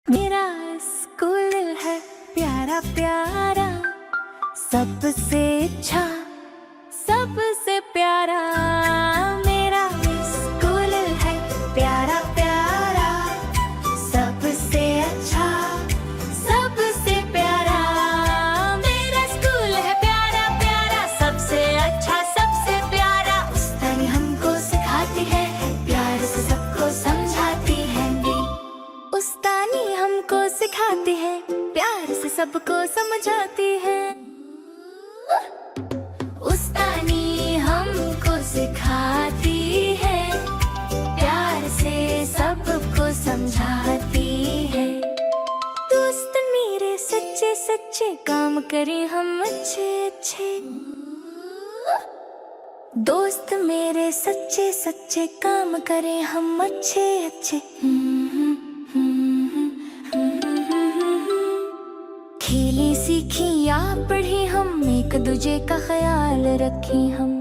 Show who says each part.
Speaker 1: मेरा स्कूल है प्यारा प्यारा, सबसे अच्छा सबसे प्यारा। मेरा स्कूल है प्यारा प्यारा, सबसे अच्छा सबसे प्यारा। मेरा स्कूल है प्यारा प्यारा, सबसे अच्छा सबसे प्यारा। उस्तानी हमको सिखाती है, प्यार से सबको समझाती है। उस्तानी हमको सिखाती है, प्यार से सबको समझाती है। उस्तानी हमको सिखाती है, प्यार से सबको समझाती है। दोस्त मेरे सच्चे सच्चे, काम करें हम अच्छे अच्छे। दोस्त मेरे सच्चे सच्चे, काम करें हम अच्छे अच्छे। खेली सीखी या पढ़ी हम, एक दूजे का ख्याल रखें हम।